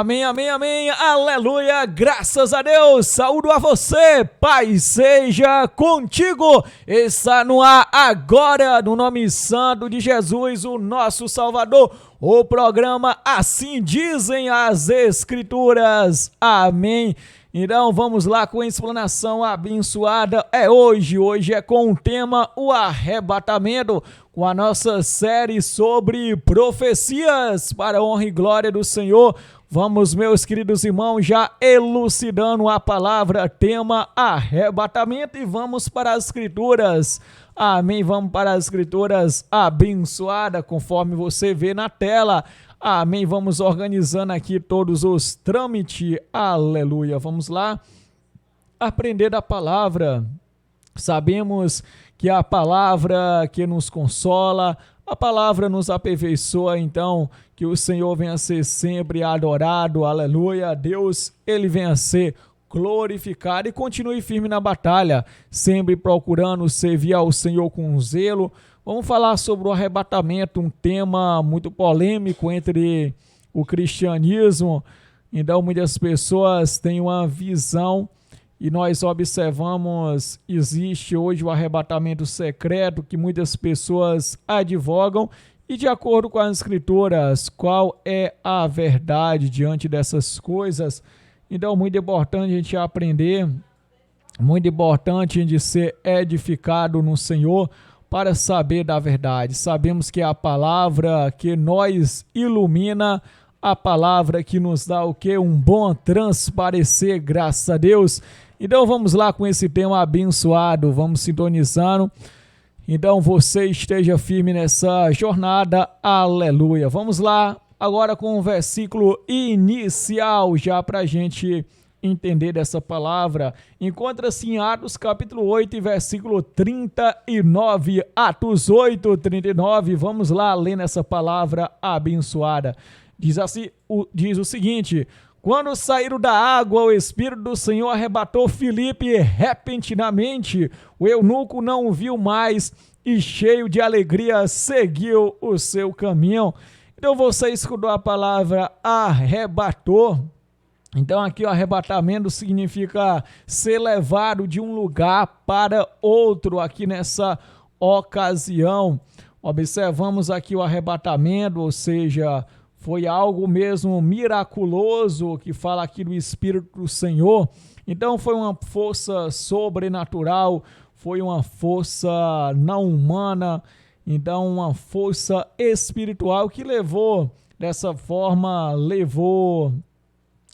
Amém, amém, amém, aleluia, graças a Deus, saúdo a você, Pai seja contigo, está no ar agora, no nome santo de Jesus, o nosso Salvador, o programa Assim Dizem as Escrituras, amém. Então vamos lá com a explanação abençoada, hoje é com o tema o arrebatamento, com a nossa série sobre profecias para a honra e glória do Senhor. Vamos, meus queridos irmãos, já elucidando a palavra, tema arrebatamento, e vamos para as escrituras, amém, vamos para as escrituras abençoadas, conforme você vê na tela, amém, vamos organizando aqui todos os trâmites, aleluia, vamos lá, aprender da palavra, sabemos que a palavra que nos consola, a palavra nos aperfeiçoa, então que o Senhor venha a ser sempre adorado, aleluia, Deus, Ele venha a ser glorificado e continue firme na batalha, sempre procurando servir ao Senhor com zelo. Vamos falar sobre o arrebatamento, um tema muito polêmico entre o cristianismo, então muitas pessoas têm uma visão e nós observamos, existe hoje o arrebatamento secreto que muitas pessoas advogam e de acordo com as escrituras, qual é a verdade diante dessas coisas? Então, muito importante a gente aprender, muito importante a gente ser edificado no Senhor para saber da verdade. Sabemos que é a palavra que nos ilumina, a palavra que nos dá o quê? Um bom transparecer, graças a Deus. Então vamos lá com esse tema abençoado, vamos sintonizando. Então você esteja firme nessa jornada, aleluia. Vamos lá agora com o versículo inicial, já para a gente entender dessa palavra. Encontra-se em Atos capítulo 8 e versículo 39, Atos 8, 39. Vamos lá lendo essa palavra abençoada. Diz o seguinte: quando saíram da água, o Espírito do Senhor arrebatou Filipe e repentinamente o eunuco não o viu mais e cheio de alegria seguiu o seu caminho. Então você escutou a palavra arrebatou. Então aqui o arrebatamento significa ser levado de um lugar para outro aqui nessa ocasião. Observamos aqui o arrebatamento, ou seja, foi algo mesmo miraculoso que fala aqui do Espírito do Senhor. Então foi uma força sobrenatural, foi uma força não humana, então uma força espiritual que levou, dessa forma,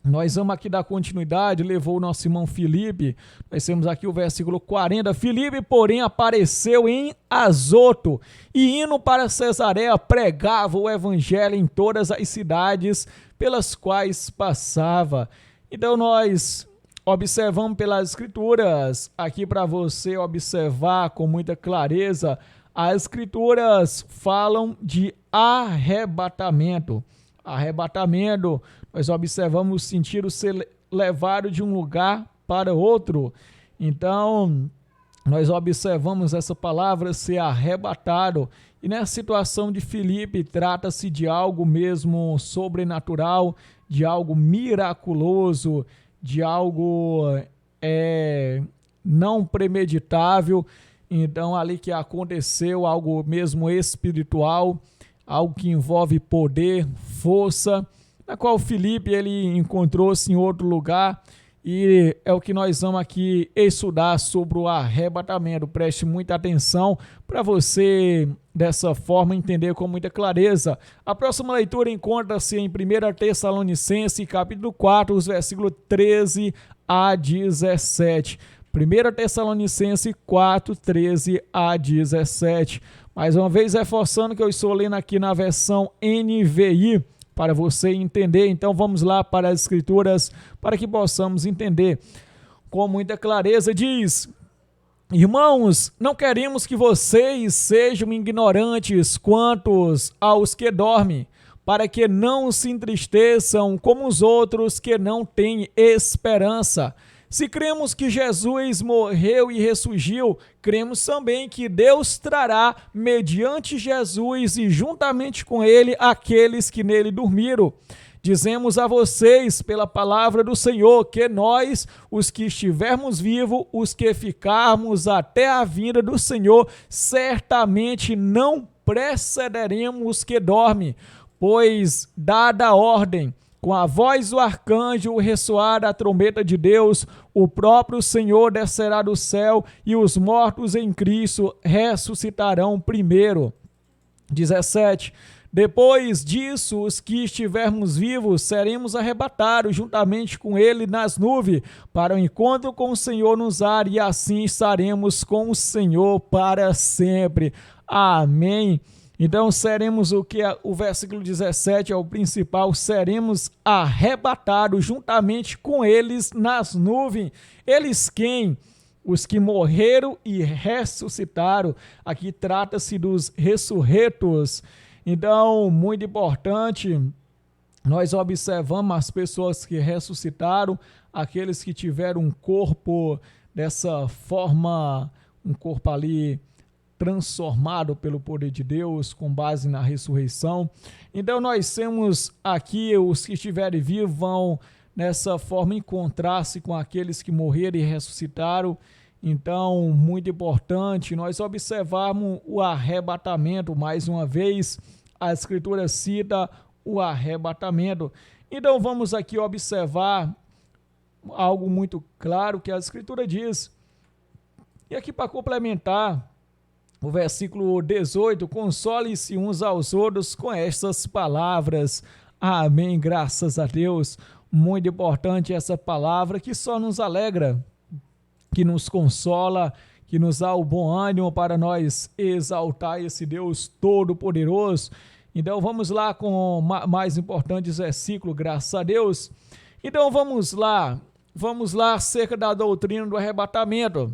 nós vamos aqui dar continuidade, levou o nosso irmão Filipe, nós temos aqui o versículo 40, Filipe, porém, apareceu em Azoto e indo para Cesareia, pregava o evangelho em todas as cidades pelas quais passava. Então nós observamos pelas escrituras, aqui para você observar com muita clareza, as escrituras falam de arrebatamento. Arrebatamento, nós observamos o sentido ser levado de um lugar para outro. Então, nós observamos essa palavra ser arrebatado. E nessa situação de Filipe, trata-se de algo mesmo sobrenatural, de algo miraculoso, de algo não premeditável. Então, ali que aconteceu algo mesmo espiritual, algo que envolve poder, força, na qual Filipe ele encontrou-se em outro lugar, e é o que nós vamos aqui estudar sobre o arrebatamento. Preste muita atenção para você, dessa forma, entender com muita clareza. A próxima leitura encontra-se em 1 Tessalonicenses, capítulo 4, os versículos 13 a 17. 1 Tessalonicenses 4, 13 a 17. Mais uma vez, reforçando que eu estou lendo aqui na versão NVI, para você entender. Então vamos lá para as escrituras, para que possamos entender com muita clareza. Diz: irmãos, não queremos que vocês sejam ignorantes quanto aos que dormem, para que não se entristeçam como os outros que não têm esperança. Se cremos que Jesus morreu e ressurgiu, cremos também que Deus trará, mediante Jesus e juntamente com ele, aqueles que nele dormiram. dizemos a vocês pela palavra do Senhor que nós, os que estivermos vivos, os que ficarmos até a vinda do Senhor, certamente não precederemos os que dormem, pois dada a ordem, com a voz do arcanjo, o ressoar da trombeta de Deus, o próprio Senhor descerá do céu e os mortos em Cristo ressuscitarão primeiro. 17. Depois disso, os que estivermos vivos, seremos arrebatados juntamente com ele nas nuvens, para o encontro com o Senhor nos ares, e assim estaremos com o Senhor para sempre. Amém. Então seremos o versículo 17 é o principal, seremos arrebatados juntamente com eles nas nuvens. Eles quem? Os que morreram e ressuscitaram. Aqui trata-se dos ressurretos. Então, muito importante, nós observamos as pessoas que ressuscitaram, aqueles que tiveram um corpo dessa forma, um corpo ali transformado pelo poder de Deus, com base na ressurreição. Então nós temos aqui os que estiverem vivos vão nessa forma encontrar-se com aqueles que morreram e ressuscitaram. Então, muito importante nós observarmos o arrebatamento. Mais uma vez, a Escritura cita o arrebatamento. Então vamos aqui observar algo muito claro que a Escritura diz. E aqui para complementar, o versículo 18, console-se uns aos outros com estas palavras. Amém, graças a Deus. Muito importante essa palavra que só nos alegra, que nos consola, que nos dá o bom ânimo para nós exaltar esse Deus Todo-Poderoso. Então vamos lá com mais importantes versículos, graças a Deus. Então vamos lá acerca da doutrina do arrebatamento.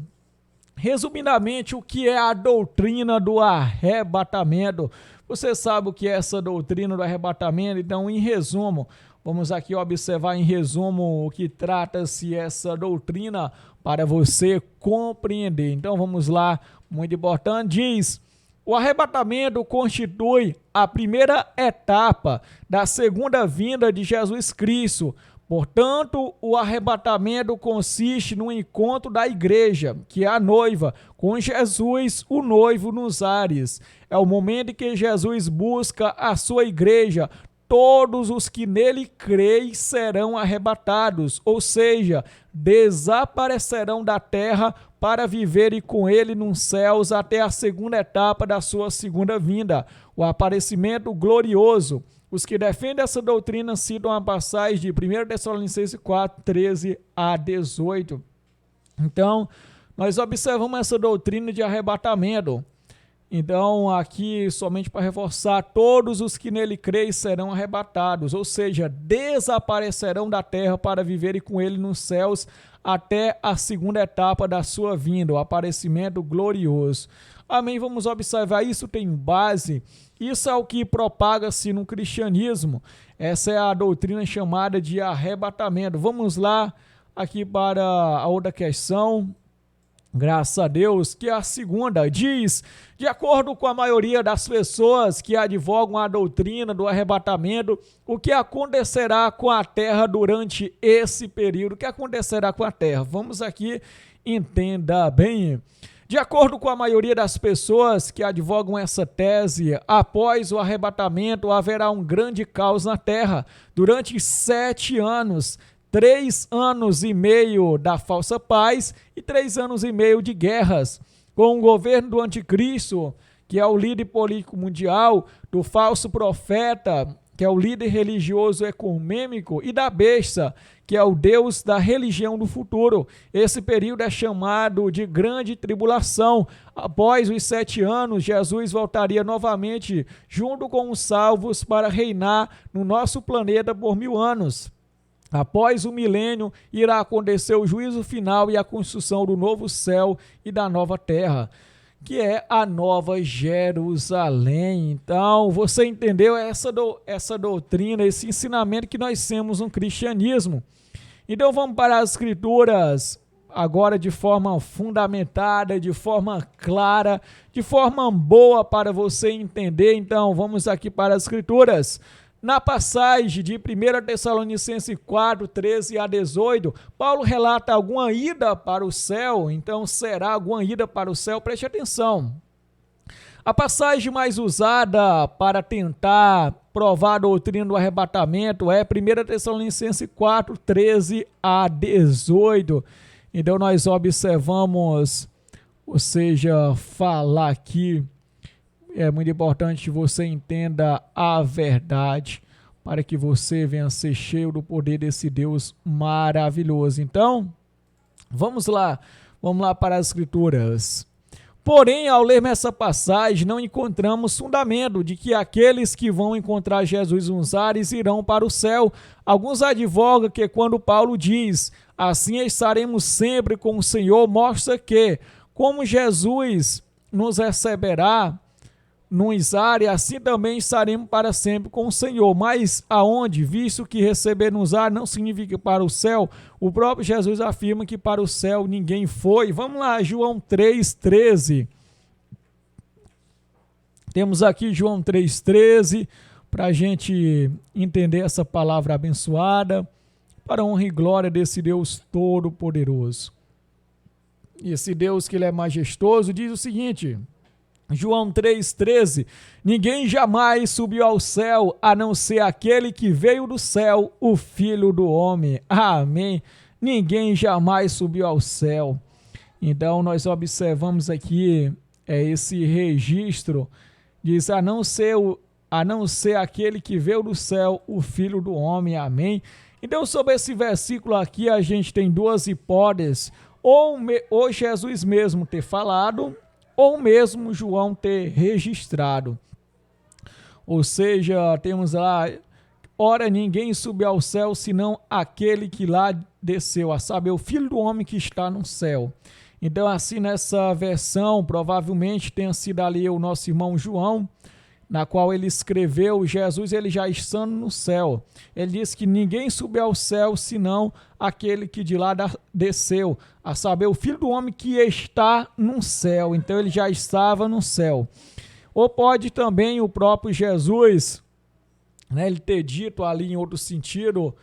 Resumidamente, o que é a doutrina do arrebatamento? Você sabe o que é essa doutrina do arrebatamento? Então, em resumo, vamos aqui observar em resumo o que trata-se essa doutrina para você compreender. Então, vamos lá, muito importante, diz: o arrebatamento constitui a primeira etapa da segunda vinda de Jesus Cristo. Portanto, o arrebatamento consiste no encontro da igreja, que é a noiva, com Jesus, o noivo, nos ares. É o momento em que Jesus busca a sua igreja. Todos os que nele creem serão arrebatados, ou seja, desaparecerão da terra para viverem com ele nos céus até a segunda etapa da sua segunda vinda, o aparecimento glorioso. Os que defendem essa doutrina citam a passagem de 1 Tessalonicenses 4, 13 a 18. Então, nós observamos essa doutrina de arrebatamento. Então, aqui, somente para reforçar, todos os que nele creem serão arrebatados, ou seja, desaparecerão da terra para viverem com ele nos céus até a segunda etapa da sua vinda, o aparecimento glorioso. Amém? Vamos observar, isso tem base, isso é o que propaga-se no cristianismo. Essa é a doutrina chamada de arrebatamento. Vamos lá aqui para a outra questão. Graças a Deus, que a segunda diz: de acordo com a maioria das pessoas que advogam a doutrina do arrebatamento, o que acontecerá com a terra durante esse período? O que acontecerá com a terra? Vamos aqui, entenda bem. De acordo com a maioria das pessoas que advogam essa tese, após o arrebatamento haverá um grande caos na terra durante 7 anos. 3 anos e meio da falsa paz e 3 anos e meio de guerras, com o governo do anticristo, que é o líder político mundial, do falso profeta, que é o líder religioso ecumênico, e da besta, que é o Deus da religião do futuro. Esse período é chamado de grande tribulação. Após os 7 anos, Jesus voltaria novamente junto com os salvos para reinar no nosso planeta por 1000 anos. Após o milênio, irá acontecer o juízo final e a construção do novo céu e da nova terra, que é a nova Jerusalém. Então, você entendeu essa doutrina, esse ensinamento que nós temos no cristianismo. Então, vamos para as escrituras agora de forma fundamentada, de forma clara, de forma boa para você entender. Então, vamos aqui para as escrituras. na passagem de 1 Tessalonicenses 4, 13 a 18, Paulo relata alguma ida para o céu. Então, será alguma ida para o céu? Preste atenção. A passagem mais usada para tentar provar a doutrina do arrebatamento é 1 Tessalonicenses 4, 13 a 18. Então, nós observamos, ou seja, falar aqui, é muito importante que você entenda a verdade para que você venha ser cheio do poder desse Deus maravilhoso. Então, vamos lá para as Escrituras. Porém, ao lermos essa passagem, não encontramos fundamento de que aqueles que vão encontrar Jesus nos ares irão para o céu. Alguns advogam que quando Paulo diz, assim estaremos sempre com o Senhor, mostra que, como Jesus nos receberá nos ares, assim também estaremos para sempre com o Senhor. Mas aonde? Visto que receber nos ares não significa para o céu, o próprio Jesus afirma que para o céu ninguém foi. Vamos lá, João 3,13. Temos aqui João 3,13, para a gente entender essa palavra abençoada, para a honra e glória desse Deus Todo-Poderoso. E esse Deus que ele é majestoso diz o seguinte... João 3,13, ninguém jamais subiu ao céu, a não ser aquele que veio do céu, o Filho do Homem. Amém. Ninguém jamais subiu ao céu. Então, nós observamos aqui esse registro, diz, a não ser aquele que veio do céu, o Filho do Homem. Amém. Então, sobre esse versículo aqui, a gente tem duas hipóteses, ou Jesus mesmo ter falado, ou mesmo João ter registrado. Ou seja, temos lá, ora ninguém subiu ao céu, senão aquele que lá desceu, a saber, o Filho do Homem que está no céu. Então, assim, nessa versão, provavelmente tenha sido ali o nosso irmão João, na qual ele escreveu, Jesus ele já estando no céu. Ele diz que ninguém subiu ao céu, senão aquele que de lá desceu, a saber, o Filho do Homem que está no céu. Então, ele já estava no céu. Ou pode também o próprio Jesus, né, ele ter dito ali em outro sentido,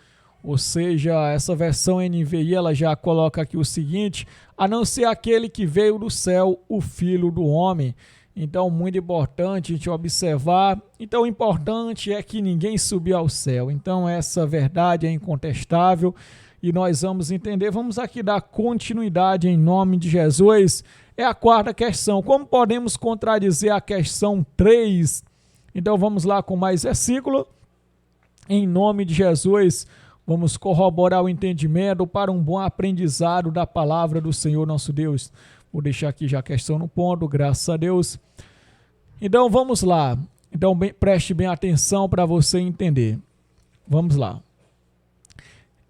ou seja, essa versão NVI, ela já coloca aqui o seguinte, a não ser aquele que veio do céu, o Filho do Homem. Então, muito importante a gente observar. Então, o importante é que ninguém subiu ao céu. Então, essa verdade é incontestável e nós vamos entender. Vamos aqui dar continuidade em nome de Jesus. É a quarta questão. Como podemos contradizer a questão 3? Então, vamos lá com mais versículo. Em nome de Jesus, vamos corroborar o entendimento para um bom aprendizado da palavra do Senhor nosso Deus. Vou deixar aqui já a questão no ponto, graças a Deus. Então, vamos lá. Então, preste bem atenção para você entender. Vamos lá.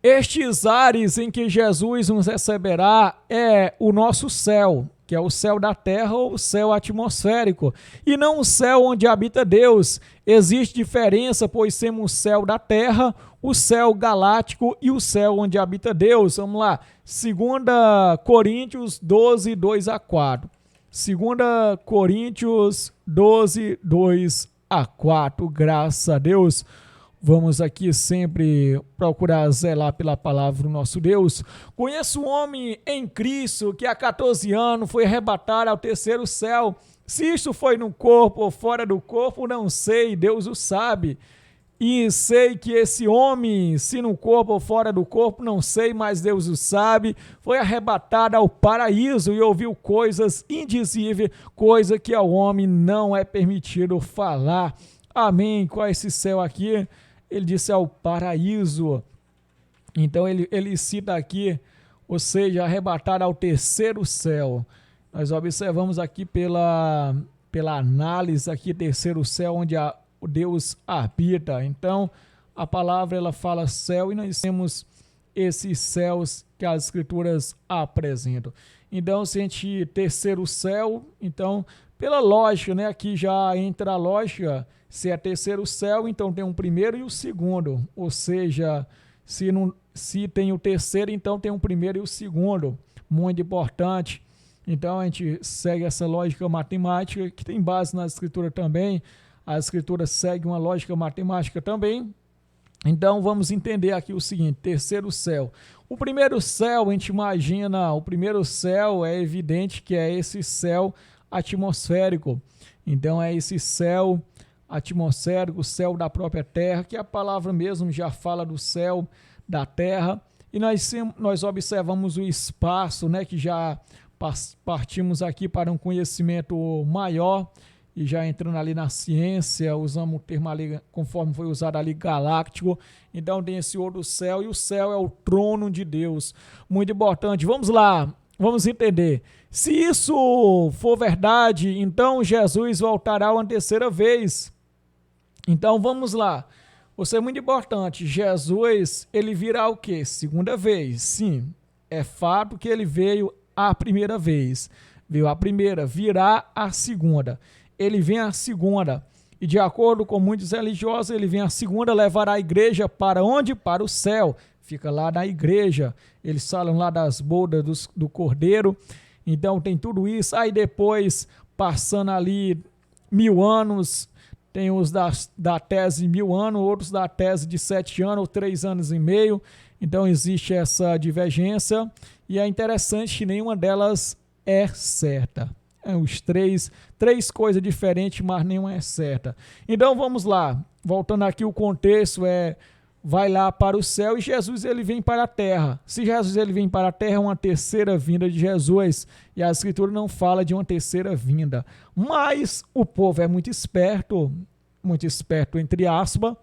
Estes ares em que Jesus nos receberá é o nosso céu, que é o céu da terra ou o céu atmosférico, e não o céu onde habita Deus. Existe diferença, pois temos o céu da terra, o céu galáctico e o céu onde habita Deus. Vamos lá, 2 Coríntios 12, 2 a 4. 2 Coríntios 12, 2 a 4. Graças a Deus. Vamos aqui sempre procurar zelar pela palavra do nosso Deus. Conheço um homem em Cristo que há 14 anos foi arrebatado ao terceiro céu. Se isso foi no corpo ou fora do corpo, não sei, Deus o sabe. E sei que esse homem, se no corpo ou fora do corpo, não sei, mas Deus o sabe, foi arrebatado ao paraíso e ouviu coisas indizíveis, coisa que ao homem não é permitido falar. Amém. Qual é esse céu aqui? Ele disse ao paraíso. Então ele cita aqui, ou seja, arrebatado ao terceiro céu. Nós observamos aqui pela análise aqui, terceiro céu, onde Deus habita. Então, a palavra ela fala céu e nós temos esses céus que as escrituras apresentam. Então, se a gente terceiro céu, então, pela lógica, né, aqui já entra a lógica, se é terceiro céu, então tem um primeiro e o segundo. Ou seja, se tem o terceiro, então tem um primeiro e o segundo. Muito importante. Então, a gente segue essa lógica matemática, que tem base na escritura também. A escritura segue uma lógica matemática também. Então vamos entender aqui o seguinte: terceiro céu. O primeiro céu, a gente imagina, o primeiro céu é evidente que é esse céu atmosférico. Então é esse céu atmosférico, o céu da própria terra, que a palavra mesmo já fala do céu da terra. E nós observamos o espaço, né, que já partimos aqui para um conhecimento maior, e já entrando ali na ciência, usamos o termo ali, conforme foi usado ali, galáctico. Então tem esse outro céu, e o céu é o trono de Deus. Muito importante. Vamos lá, vamos entender. Se isso for verdade, então Jesus voltará uma terceira vez. Então vamos lá. Isso é muito importante. Jesus, ele virá o quê? Segunda vez. Sim, é fato que ele veio a primeira vez. Veio a primeira, virá a segunda. Ele vem a segunda, e de acordo com muitos religiosos, ele vem a segunda, levará a igreja para onde? Para o céu. Fica lá na igreja. Eles falam lá das bodas do Cordeiro. Então tem tudo isso. Aí depois, passando ali 1000 anos, tem os da tese 1000 anos, outros da tese de 7 anos ou 3 anos e meio. Então existe essa divergência, e é interessante que nenhuma delas é certa. Os três coisas diferentes, mas nenhuma é certa. Então vamos lá, voltando aqui, o contexto vai lá para o céu, e Jesus ele vem para a terra. Se Jesus ele vem para a terra, é uma terceira vinda de Jesus, e a escritura não fala de uma terceira vinda. Mas o povo é muito esperto entre aspas,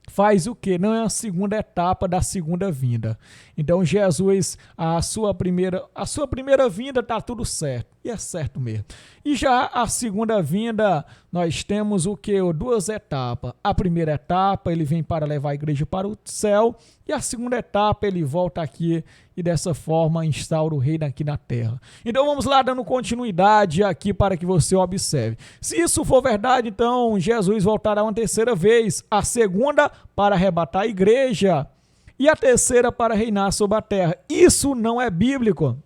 faz o quê? Não é a segunda etapa da segunda vinda. Então Jesus, a sua primeira vinda está tudo certo, e é certo mesmo. E já a segunda vinda, nós temos o quê? 2 etapas. A primeira etapa, ele vem para levar a igreja para o céu, e a segunda etapa, ele volta aqui e dessa forma instaura o reino aqui na terra. Então vamos lá, dando continuidade aqui para que você observe. Se isso for verdade, então Jesus voltará uma terceira vez, a segunda para arrebatar a igreja e a terceira para reinar sobre a terra. Isso não é bíblico,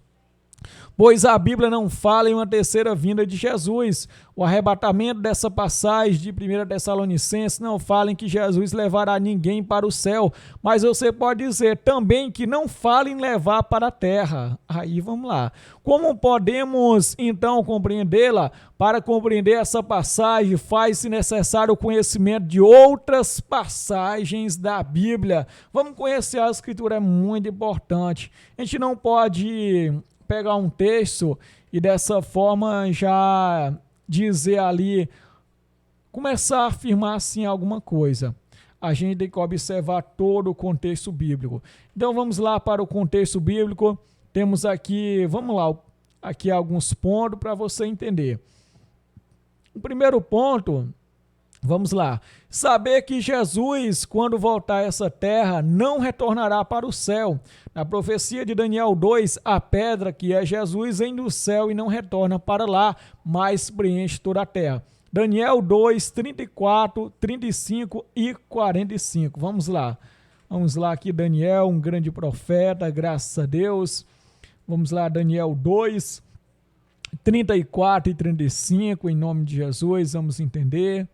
pois a Bíblia não fala em uma terceira vinda de Jesus. O arrebatamento dessa passagem de 1 Tessalonicenses não fala em que Jesus levará ninguém para o céu, mas você pode dizer também que não fala em levar para a terra. Aí vamos lá. Como podemos então compreendê-la? Para compreender essa passagem, faz-se necessário o conhecimento de outras passagens da Bíblia. Vamos conhecer a Escritura, é muito importante. A gente não pode pegar um texto e dessa forma já dizer ali, começar a afirmar assim alguma coisa. A gente tem que observar todo o contexto bíblico. Então vamos lá para o contexto bíblico. Temos aqui, vamos lá, aqui alguns pontos para você entender. O primeiro ponto, vamos lá. Saber que Jesus, quando voltar a essa terra, não retornará para o céu. Na profecia de Daniel 2, a pedra que é Jesus vem do céu e não retorna para lá, mas preenche toda a terra. Daniel 2, 34, 35 e 45. Vamos lá. Vamos lá aqui, Daniel, um grande profeta, graças a Deus. Vamos lá, Daniel 2, 34 e 35, em nome de Jesus, vamos entender.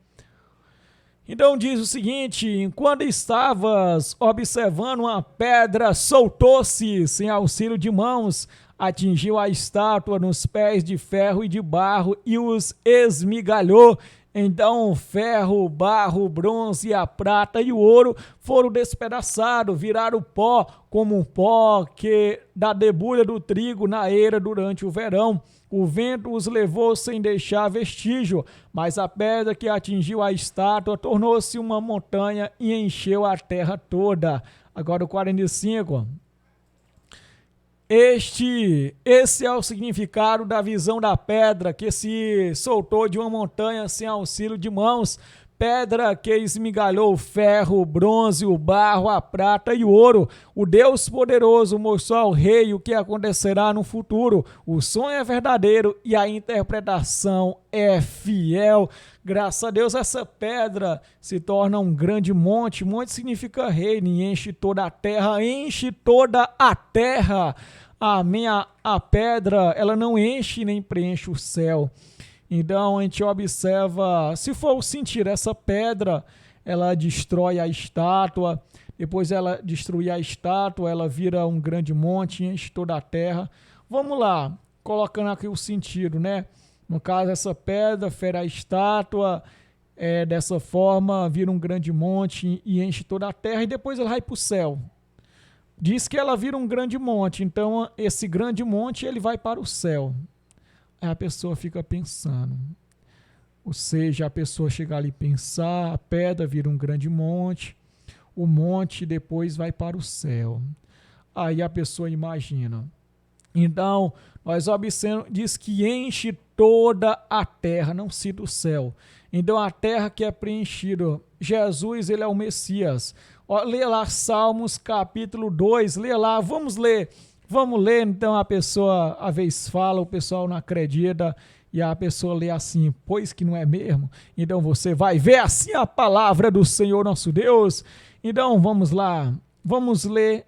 Então diz o seguinte: enquanto estavas observando, uma pedra soltou-se sem auxílio de mãos, atingiu a estátua nos pés de ferro e de barro e os esmigalhou. Então o ferro, o barro, o bronze, a prata e o ouro foram despedaçados, viraram pó, como um pó que da debulha do trigo na eira durante o verão. O vento os levou sem deixar vestígio, mas a pedra que atingiu a estátua tornou-se uma montanha e encheu a terra toda. Agora o 45. Esse é o significado da visão da pedra que se soltou de uma montanha sem auxílio de mãos. Pedra que esmigalhou o ferro, o bronze, o barro, a prata e o ouro. O Deus poderoso mostrou ao rei o que acontecerá no futuro. O sonho é verdadeiro e a interpretação é fiel. Graças a Deus, essa pedra se torna um grande monte. Monte significa reino e enche toda a terra, enche toda a terra. Amém. A pedra, ela não enche nem preenche o céu. Então a gente observa, se for sentir essa pedra, ela destrói a estátua, depois ela destruir a estátua, ela vira um grande monte, enche toda a terra. Vamos lá, colocando aqui o sentido, né? No caso, essa pedra fere a estátua, dessa forma vira um grande monte e enche toda a terra e depois ela vai para o céu. Diz que ela vira um grande monte, então esse grande monte ele vai para o céu. Aí a pessoa fica pensando, ou seja, a pessoa chega ali e pensar, a pedra vira um grande monte, o monte depois vai para o céu. Aí a pessoa imagina. Então, nós observamos, diz que enche toda a terra, não cita o céu. Então, a terra que é preenchida, Jesus, ele é o Messias. Ó, lê lá Salmos capítulo 2, lê lá, vamos ler, então a pessoa, às vezes fala, o pessoal não acredita, e a pessoa lê assim, pois que não é mesmo? Então você vai ver assim a palavra do Senhor nosso Deus. Então vamos lá, vamos ler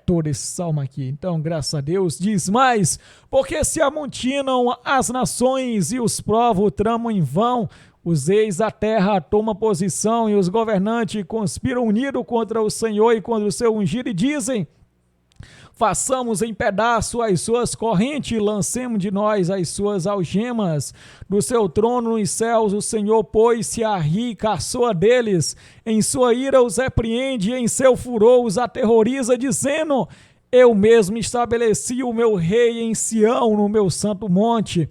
todo esse salmo aqui. Então, graças a Deus, diz mais, porque se amontinam as nações e os povos tramam em vão, os reis da terra tomam posição e os governantes conspiram unido contra o Senhor e contra o seu ungido e dizem, façamos em pedaço as suas correntes, lancemos de nós as suas algemas. Do seu trono nos céus o Senhor pôs-se a rir, caçoa deles. Em sua ira os repreende, em seu furor os aterroriza, dizendo, eu mesmo estabeleci o meu rei em Sião, no meu santo monte.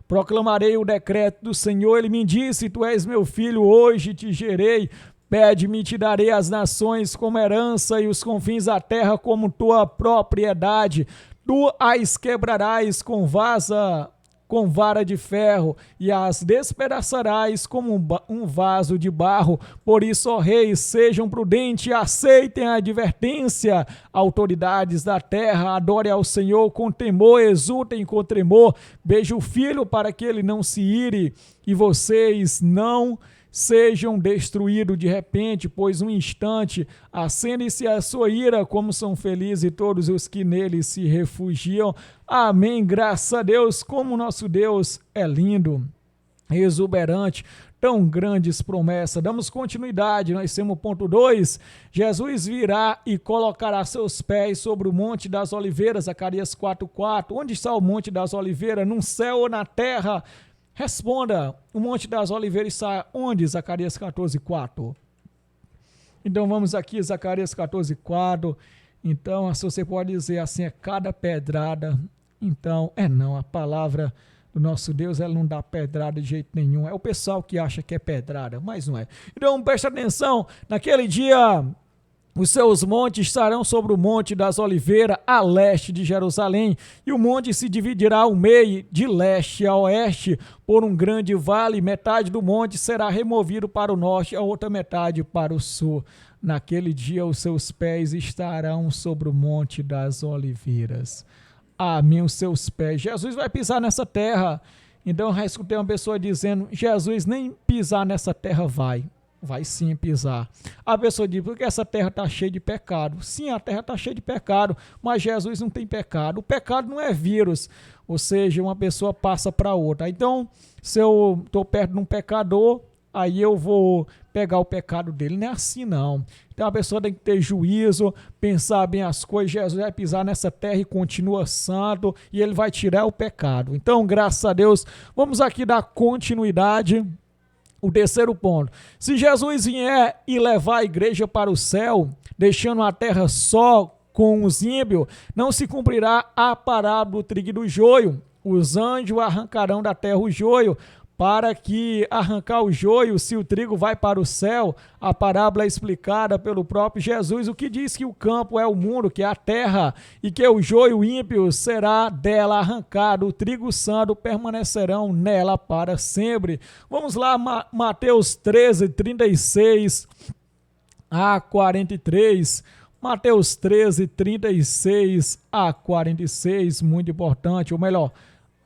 Proclamarei o decreto do Senhor, ele me disse, tu és meu filho, hoje te gerei. Pede-me, te darei as nações como herança e os confins da terra como tua propriedade. Tu as quebrarás com vara de ferro e as despedaçarás como um vaso de barro. Por isso, ó reis, sejam prudentes e aceitem a advertência. Autoridades da terra, adorem ao Senhor com temor, exultem com tremor. Beije o filho para que ele não se ire e vocês não sejam destruídos de repente, pois um instante acende-se a sua ira, como são felizes todos os que nele se refugiam. Amém, graças a Deus, como nosso Deus é lindo, exuberante, tão grandes promessas. Damos continuidade, nós temos o ponto 2, Jesus virá e colocará seus pés sobre o Monte das Oliveiras, Zacarias 4:4. Onde está o Monte das Oliveiras? No céu ou na terra? Responda, o Monte das Oliveiras está onde? Zacarias 14:4. Então vamos aqui, Zacarias 14:4. Então, se você pode dizer assim, é cada pedrada. Então, não, a palavra do nosso Deus, ela não dá pedrada de jeito nenhum. É o pessoal que acha que é pedrada, mas não é. Então, preste atenção, naquele dia, os seus montes estarão sobre o Monte das Oliveiras, a leste de Jerusalém, e o monte se dividirá ao meio, de leste a oeste, por um grande vale. Metade do monte será removido para o norte, a outra metade para o sul. Naquele dia, os seus pés estarão sobre o Monte das Oliveiras. Amém, os seus pés. Jesus vai pisar nessa terra. Então, eu já escutei uma pessoa dizendo, Jesus nem pisar nessa terra vai. Vai sim pisar. A pessoa diz, porque essa terra está cheia de pecado. Sim, a terra está cheia de pecado, mas Jesus não tem pecado. O pecado não é vírus, ou seja, uma pessoa passa para outra. Então, se eu estou perto de um pecador, aí eu vou pegar o pecado dele. Não é assim, não. Então, a pessoa tem que ter juízo, pensar bem as coisas. Jesus vai pisar nessa terra e continua santo, e ele vai tirar o pecado. Então, graças a Deus, vamos aqui dar continuidade. O terceiro ponto, se Jesus vier e levar a igreja para o céu, deixando a terra só com os ímpios, não se cumprirá a parábola do trigo e do joio. Os anjos arrancarão da terra o joio, para que arrancar o joio, se o trigo vai para o céu. A parábola é explicada pelo próprio Jesus, o que diz que o campo é o mundo, que é a terra, e que o joio ímpio será dela arrancado, o trigo santo permanecerão nela para sempre. Vamos lá, Mateus 13:36 a 43. Mateus 13:36 a 46, muito importante, ou melhor,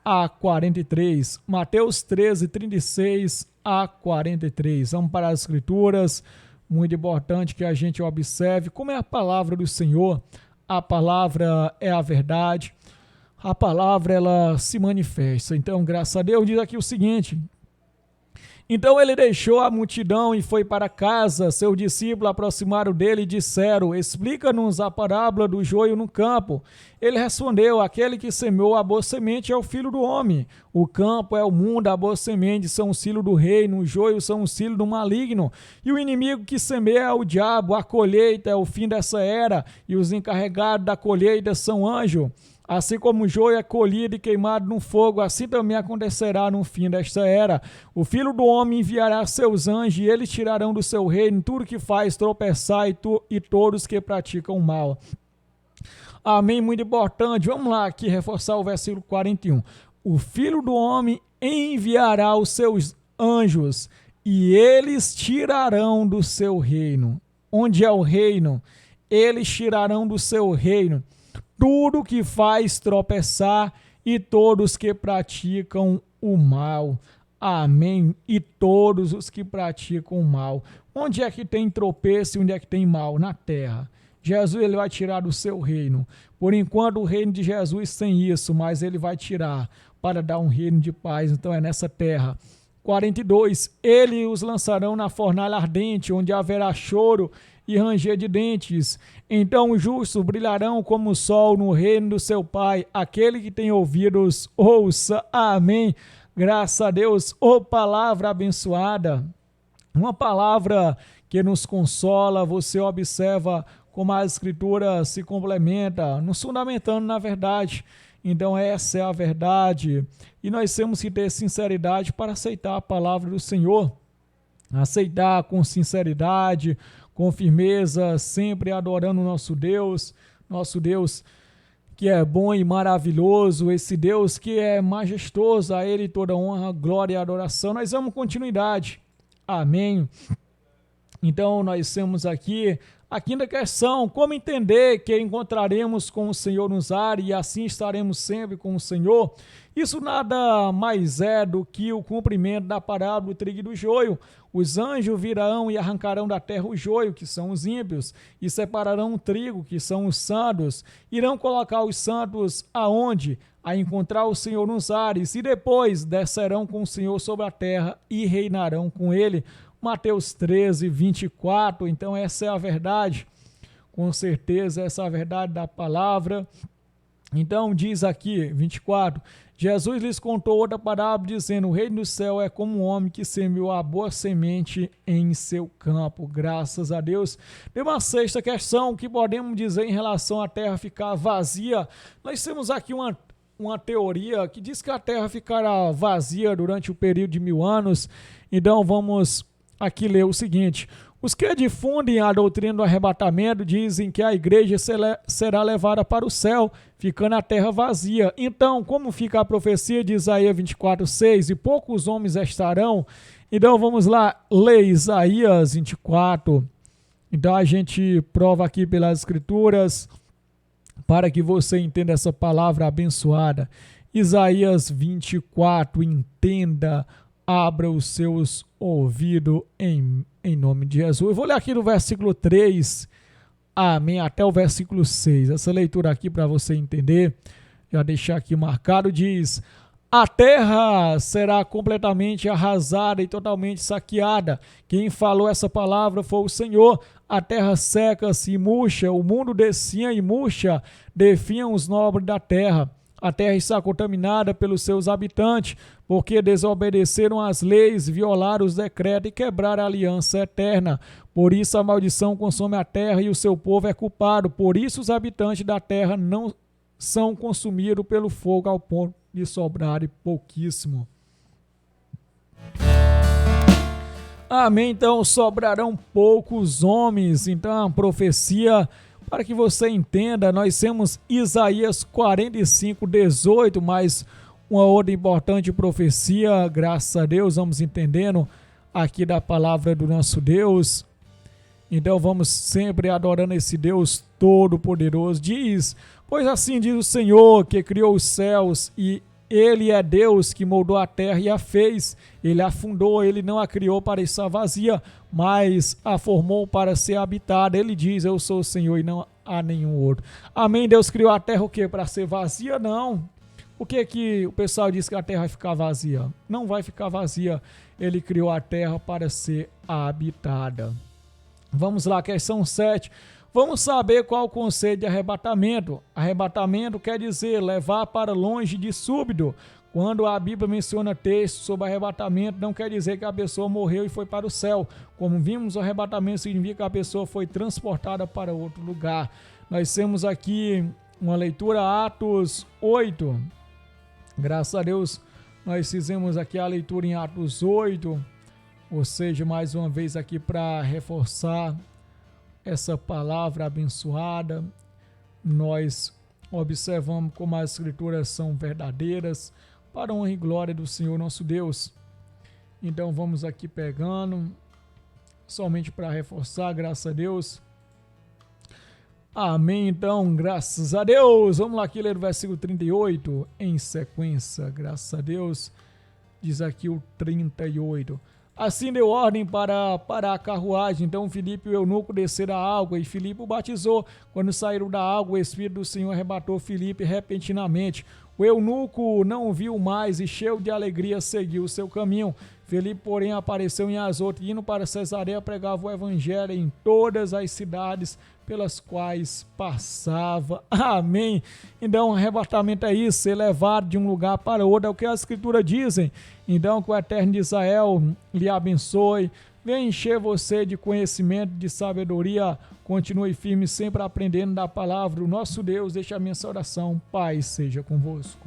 a 43, Mateus 13:36 a 43. Vamos para as escrituras, muito importante que a gente observe como é a palavra do Senhor. A palavra é a verdade. a palavra ela se manifesta. Então, graças a Deus, diz aqui o seguinte: então ele deixou a multidão e foi para casa. Seus discípulos aproximaram dele e disseram: explica-nos a parábola do joio no campo. Ele respondeu: aquele que semeou a boa semente é o filho do homem. O campo é o mundo, a boa semente são os filhos do reino, o joio são os filhos do maligno. E o inimigo que semeia é o diabo. A colheita é o fim dessa era, e os encarregados da colheita são anjos. Assim como o joio é colhido e queimado no fogo, assim também acontecerá no fim desta era. O Filho do Homem enviará seus anjos e eles tirarão do seu reino tudo que faz tropeçar e todos que praticam o mal. Amém, muito importante. Vamos lá aqui reforçar o versículo 41. O Filho do Homem enviará os seus anjos e eles tirarão do seu reino. Onde é o reino? Eles tirarão do seu reino tudo que faz tropeçar e todos que praticam o mal. Amém. E todos os que praticam o mal. Onde é que tem tropeço e onde é que tem mal? Na terra. Jesus ele vai tirar do seu reino. Por enquanto o reino de Jesus tem isso, mas ele vai tirar para dar um reino de paz. Então é nessa terra. 42. Ele os lançarão na fornalha ardente, onde haverá choro e ranger de dentes. Então os justos brilharão como o sol no reino do seu Pai. Aquele que tem ouvidos, ouça. Amém. Graças a Deus. Ô palavra abençoada. Uma palavra que nos consola. Você observa como a Escritura se complementa, nos fundamentando na verdade. Então essa é a verdade. E nós temos que ter sinceridade para aceitar a palavra do Senhor. Aceitar com sinceridade, com firmeza, sempre adorando o nosso Deus que é bom e maravilhoso, esse Deus que é majestoso, a Ele toda honra, glória e adoração. Nós damos continuidade. Amém. Então nós temos aqui a quinta questão: como entender que encontraremos com o Senhor nos ares e assim estaremos sempre com o Senhor? Isso nada mais é do que o cumprimento da parábola do trigo e do joio. Os anjos virão e arrancarão da terra o joio, que são os ímpios, e separarão o trigo, que são os santos. Irão colocar os santos aonde? A encontrar o Senhor nos ares, e depois descerão com o Senhor sobre a terra e reinarão com ele. Mateus 13, 24. Então essa é a verdade, com certeza essa é a verdade da palavra. Então diz aqui, 24, Jesus lhes contou outra parábola, dizendo: o reino do céu é como um homem que semeou a boa semente em seu campo. Graças a Deus. Tem uma sexta questão: o que podemos dizer em relação à terra ficar vazia? Nós temos aqui uma teoria que diz que a terra ficará vazia durante o período de 1000 anos. Então vamos aqui ler o seguinte: os que difundem a doutrina do arrebatamento dizem que a igreja será levada para o céu, ficando a terra vazia. Então, como fica a profecia de Isaías 24:6? E poucos homens estarão. Então, vamos lá, ler Isaías 24. Então, a gente prova aqui pelas escrituras, para que você entenda essa palavra abençoada. Isaías 24, entenda, abra os seus ouvidos em nome de Jesus. Eu vou ler aqui do versículo 3, amém, até o versículo 6. Essa leitura aqui para você entender, já deixar aqui marcado, diz: a terra será completamente arrasada e totalmente saqueada. Quem falou essa palavra foi o Senhor. A terra seca-se e murcha, o mundo descia e murcha, definham os nobres da terra. A terra está contaminada pelos seus habitantes, porque desobedeceram às leis, violaram os decretos e quebraram a aliança eterna. Por isso a maldição consome a terra e o seu povo é culpado. Por isso os habitantes da terra não são consumidos pelo fogo ao ponto de sobrarem pouquíssimo. Amém. Então sobrarão poucos homens. Então a profecia, para que você entenda, nós temos Isaías 45, 18, mais uma outra importante profecia, graças a Deus, vamos entendendo aqui da palavra do nosso Deus. Então vamos sempre adorando esse Deus todo-poderoso. Diz: pois assim diz o Senhor, que criou os céus, e Ele é Deus que moldou a terra e a fez. Ele a fundou, Ele não a criou para estar vazia, mas a formou para ser habitada. Ele diz: eu sou o Senhor a nenhum outro. Amém? Deus criou a terra o quê? Para ser vazia? Não. Por que o pessoal diz que a terra vai ficar vazia? Não vai ficar vazia. Ele criou a terra para ser habitada. Vamos lá, questão 7. Vamos saber qual o conceito de arrebatamento. Arrebatamento quer dizer levar para longe de súbito. Quando a Bíblia menciona texto sobre arrebatamento, não quer dizer que a pessoa morreu e foi para o céu. Como vimos, o arrebatamento significa que a pessoa foi transportada para outro lugar. Nós temos aqui uma leitura, Atos 8. Graças a Deus, nós fizemos aqui a leitura em Atos 8. Ou seja, mais uma vez aqui para reforçar essa palavra abençoada. Nós observamos como as escrituras são verdadeiras, para a honra e glória do Senhor nosso Deus. Então vamos aqui pegando, somente para reforçar, graças a Deus. Amém, então, graças a Deus. Vamos lá aqui ler o versículo 38 em sequência, graças a Deus. Diz aqui o 38. Assim deu ordem para a carruagem. Então Filipe e o eunuco desceram à água e Filipe o batizou. Quando saíram da água, o Espírito do Senhor arrebatou Filipe repentinamente. O eunuco não o viu mais e, cheio de alegria, seguiu o seu caminho. Filipe, porém, apareceu em Azoto, indo para Cesareia, pregava o evangelho em todas as cidades pelas quais passava. Amém. Então, o arrebatamento é isso, ser levado de um lugar para outro, é o que as escrituras dizem. Então, que o Eterno de Israel lhe abençoe, venha encher você de conhecimento, de sabedoria, continue firme, sempre aprendendo da palavra do nosso Deus. Deixa a minha oração, Pai seja convosco.